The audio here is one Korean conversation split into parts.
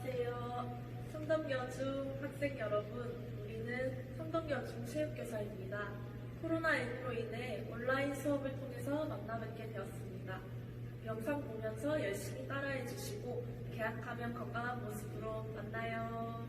안녕하세요. 성덕여중 학생 여러분, 우리는 성덕여중 체육교사입니다. 코로나19로 인해 온라인 수업을 통해서 만나뵙게 되었습니다. 영상 보면서 열심히 따라해 주시고 개학하면 건강한 모습으로 만나요.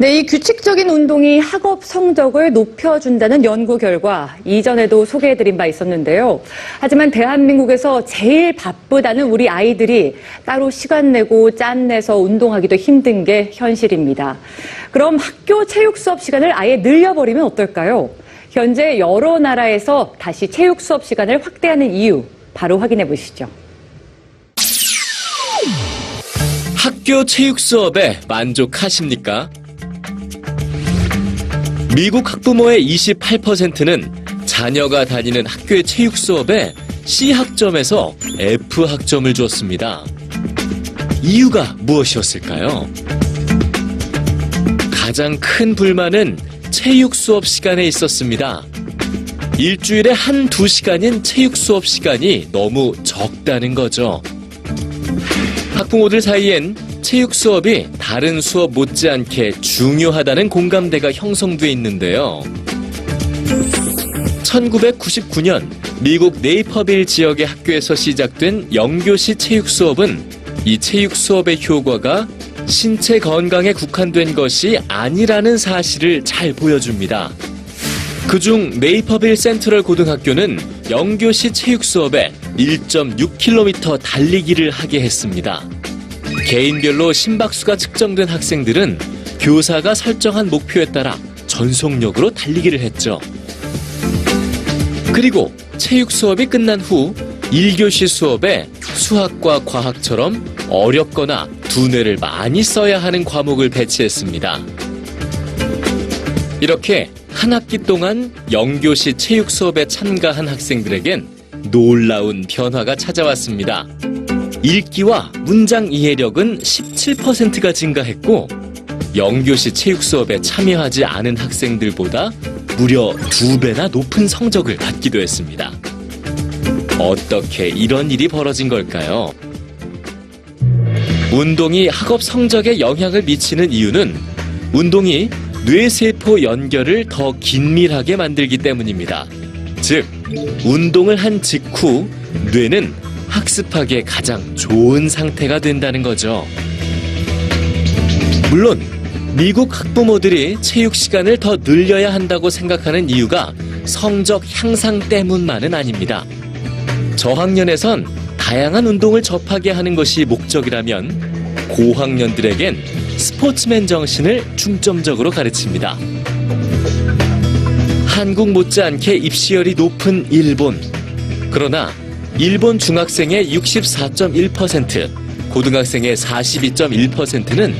네, 이 규칙적인 운동이 학업 성적을 높여준다는 연구 결과 이전에도 소개해드린 바 있었는데요. 하지만 대한민국에서 제일 바쁘다는 우리 아이들이 따로 시간 내고 짬 내서 운동하기도 힘든 게 현실입니다. 그럼 학교 체육 수업 시간을 아예 늘려버리면 어떨까요? 현재 여러 나라에서 다시 체육 수업 시간을 확대하는 이유 바로 확인해 보시죠. 학교 체육 수업에 만족하십니까? 미국 학부모의 28%는 자녀가 다니는 학교의 체육 수업에 C학점에서 F학점을 줬습니다. 이유가 무엇이었을까요? 가장 큰 불만은 체육 수업 시간에 있었습니다. 일주일에 한두 시간인 체육 수업 시간이 너무 적다는 거죠. 학부모들 사이엔 체육 수업이 다른 수업 못지않게 중요하다는 공감대가 형성돼 있는데요. 1999년 미국 네이퍼빌 지역의 학교에서 시작된 영교시 체육 수업은 이 체육 수업의 효과가 신체 건강에 국한된 것이 아니라는 사실을 잘 보여줍니다. 그중 네이퍼빌 센트럴 고등학교는 영교시 체육 수업에 1.6km 달리기를 하게 했습니다. 개인별로 심박수가 측정된 학생들은 교사가 설정한 목표에 따라 전속력으로 달리기를 했죠. 그리고 체육 수업이 끝난 후 1교시 수업에 수학과 과학처럼 어렵거나 두뇌를 많이 써야 하는 과목을 배치했습니다. 이렇게 한 학기 동안 영교시 체육 수업에 참가한 학생들에겐 놀라운 변화가 찾아왔습니다. 읽기와 문장 이해력은 17%가 증가했고 영교시 체육 수업에 참여하지 않은 학생들보다 무려 2배나 높은 성적을 받기도 했습니다. 어떻게 이런 일이 벌어진 걸까요? 운동이 학업 성적에 영향을 미치는 이유는 운동이 뇌세포 연결을 더 긴밀하게 만들기 때문입니다. 즉, 운동을 한 직후 뇌는 학습하기에 가장 좋은 상태가 된다는 거죠. 물론 미국 학부모들이 체육 시간을 더 늘려야 한다고 생각하는 이유가 성적 향상 때문만은 아닙니다. 저학년에선 다양한 운동을 접하게 하는 것이 목적이라면 고학년들에겐 스포츠맨 정신을 중점적으로 가르칩니다. 한국 못지않게 입시열이 높은 일본, 그러나 일본 중학생의 64.1%, 고등학생의 42.1%는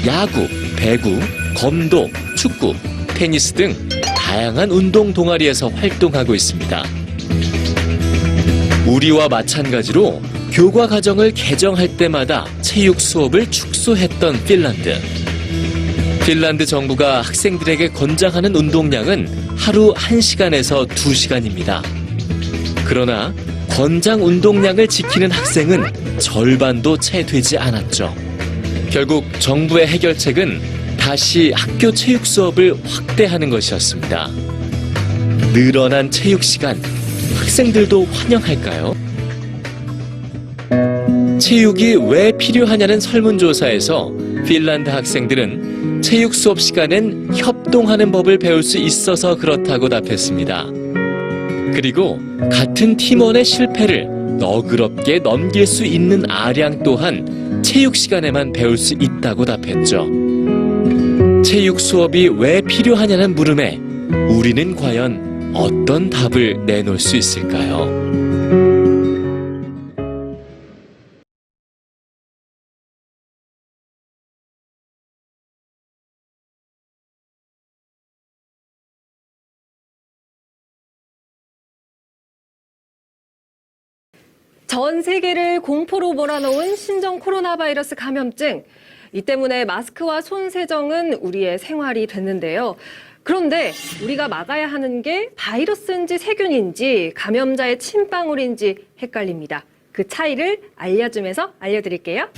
야구, 배구, 검도, 축구, 테니스 등 다양한 운동 동아리에서 활동하고 있습니다. 우리와 마찬가지로 교과 과정을 개정할 때마다 체육 수업을 축소했던 핀란드. 핀란드 정부가 학생들에게 권장하는 운동량은 하루 1시간에서 2시간입니다. 그러나 권장 운동량을 지키는 학생은 절반도 채 되지 않았죠. 결국 정부의 해결책은 다시 학교 체육 수업을 확대하는 것이었습니다. 늘어난 체육 시간, 학생들도 환영할까요? 체육이 왜 필요하냐는 설문조사에서 핀란드 학생들은 체육 수업 시간엔 협동하는 법을 배울 수 있어서 그렇다고 답했습니다. 그리고 같은 팀원의 실패를 너그럽게 넘길 수 있는 아량 또한 체육 시간에만 배울 수 있다고 답했죠. 체육 수업이 왜 필요하냐는 물음에 우리는 과연 어떤 답을 내놓을 수 있을까요? 전 세계를 공포로 몰아넣은 신종 코로나 바이러스 감염증. 이 때문에 마스크와 손 세정은 우리의 생활이 됐는데요. 그런데 우리가 막아야 하는 게 바이러스인지 세균인지 감염자의 침방울인지 헷갈립니다. 그 차이를 알려주면서 알려드릴게요.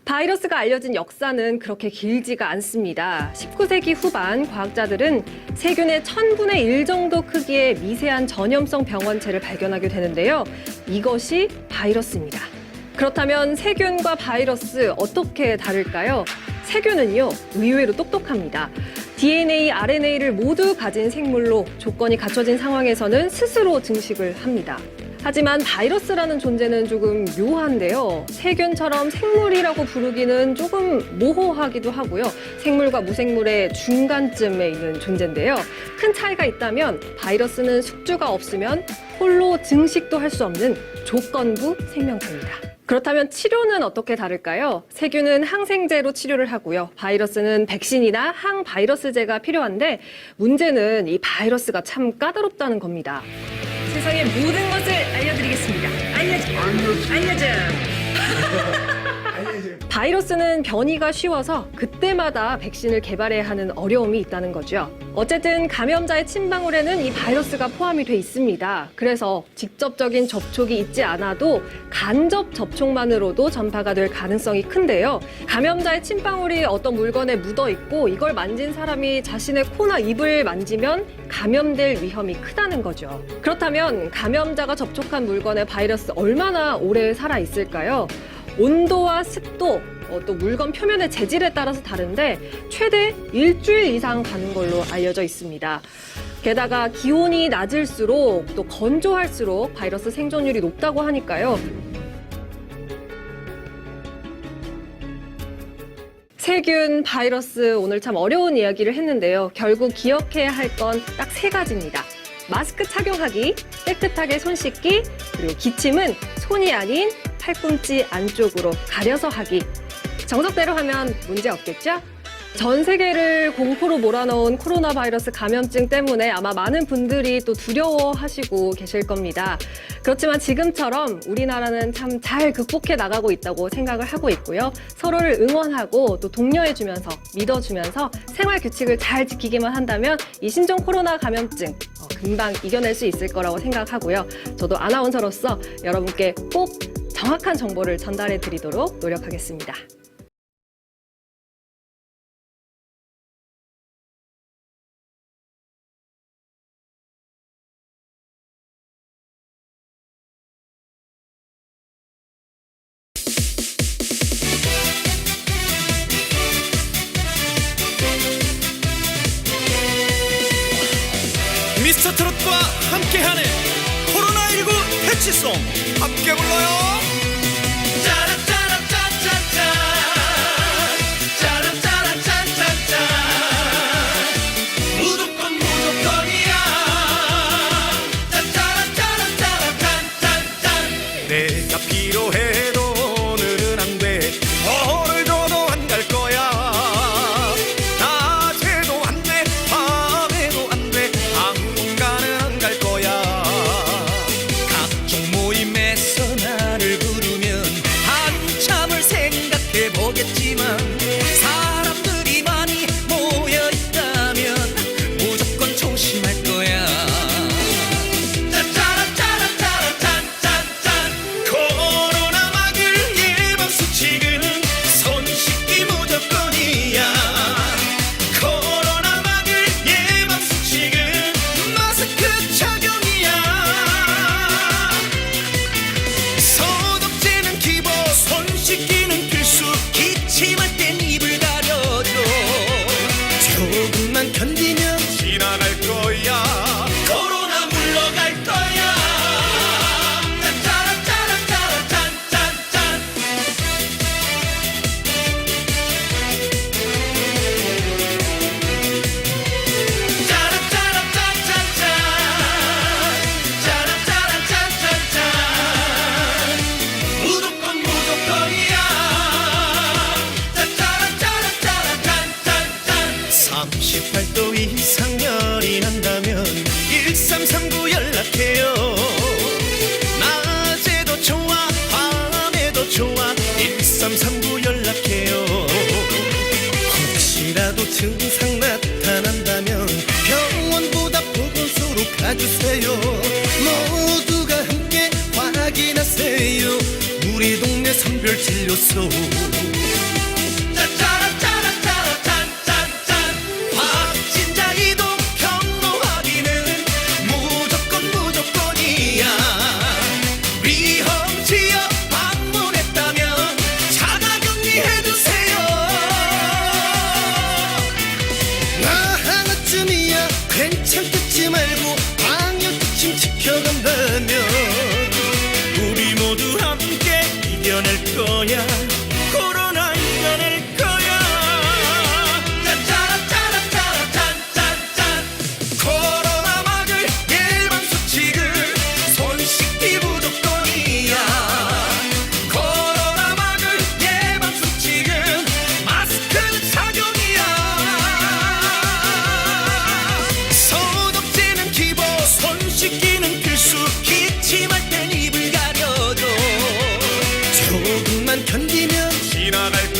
바이러스가 알려진 역사는 그렇게 길지가 않습니다. 19세기 후반 과학자들은 세균의 1000분의 1 정도 크기의 미세한 전염성 병원체를 발견하게 되는데요. 이것이 바이러스입니다. 그렇다면 세균과 바이러스 어떻게 다를까요? 세균은요, 의외로 똑똑합니다. DNA, RNA를 모두 가진 생물로 조건이 갖춰진 상황에서는 스스로 증식을 합니다. 하지만 바이러스라는 존재는 조금 묘한데요. 세균처럼 생물이라고 부르기는 조금 모호하기도 하고요. 생물과 무생물의 중간쯤에 있는 존재인데요. 큰 차이가 있다면 바이러스는 숙주가 없으면 홀로 증식도 할 수 없는 조건부 생명체입니다. 그렇다면 치료는 어떻게 다를까요? 세균은 항생제로 치료를 하고요. 바이러스는 백신이나 항바이러스제가 필요한데 문제는 이 바이러스가 참 까다롭다는 겁니다. 세상의 모든 것을 알려드리겠습니다. 알려줘. 바이러스는 변이가 쉬워서 그때마다 백신을 개발해야 하는 어려움이 있다는 거죠. 어쨌든 감염자의 침방울에는 이 바이러스가 포함이 돼 있습니다. 그래서 직접적인 접촉이 있지 않아도 간접 접촉만으로도 전파가 될 가능성이 큰데요. 감염자의 침방울이 어떤 물건에 묻어 있고 이걸 만진 사람이 자신의 코나 입을 만지면 감염될 위험이 크다는 거죠. 그렇다면 감염자가 접촉한 물건에 바이러스 얼마나 오래 살아 있을까요? 온도와 습도, 또 물건 표면의 재질에 따라서 다른데 최대 일주일 이상 가는 걸로 알려져 있습니다. 게다가 기온이 낮을수록 또 건조할수록 바이러스 생존율이 높다고 하니까요. 세균, 바이러스 오늘 참 어려운 이야기를 했는데요. 결국 기억해야 할 건 딱 3가지입니다. 마스크 착용하기, 깨끗하게 손 씻기, 그리고 기침은 손이 아닌 팔꿈치 안쪽으로 가려서 하기. 정석대로 하면 문제 없겠죠? 전 세계를 공포로 몰아넣은 코로나 바이러스 감염증 때문에 아마 많은 분들이 또 두려워하시고 계실 겁니다. 그렇지만 지금처럼 우리나라는 참 잘 극복해 나가고 있다고 생각을 하고 있고요. 서로를 응원하고 또 독려해주면서 믿어주면서 생활 규칙을 잘 지키기만 한다면 이 신종 코로나 감염증 금방 이겨낼 수 있을 거라고 생각하고요. 저도 아나운서로서 여러분께 꼭 정확한 정보를 전달해 드리도록 노력하겠습니다. 미스터 트롯과 함께하는 코로나19 패치송 함께 불러요. 짜라짜라짜짜짜 짜라짜라짜짜짜 38도 이상 열이 난다면 1339 연락해요. 낮에도 좋아 밤에도 좋아 1339 연락해요. 혹시라도 증상 나타난다면 병원보다 보건소로 가주세요. 모두가 함께 확인하세요. 우리 동네 선별진료소. 짜짜라짜라짜라짠짠짠 확진자 이동 경로 확인은 무조건이야. 위험 지역 방문했다면 자가격리해두세요. 나 하나쯤이야 괜찮겠지 말고 방역 지침 지켜간다면 우리 모두 함께 이겨낼 거야. 코로나 이겨낼 거야. 짜짜라짜라짜라짠짠짠 코로나 막을 예방 수칙은 손 씻기 무조건이야. 코로나 막을 예방 수칙은 마스크는 착용이야. 소독제는 기본, 손 씻기는 필수. 기침할 땐 입을 가려줘. 조금만 견디면 지나갈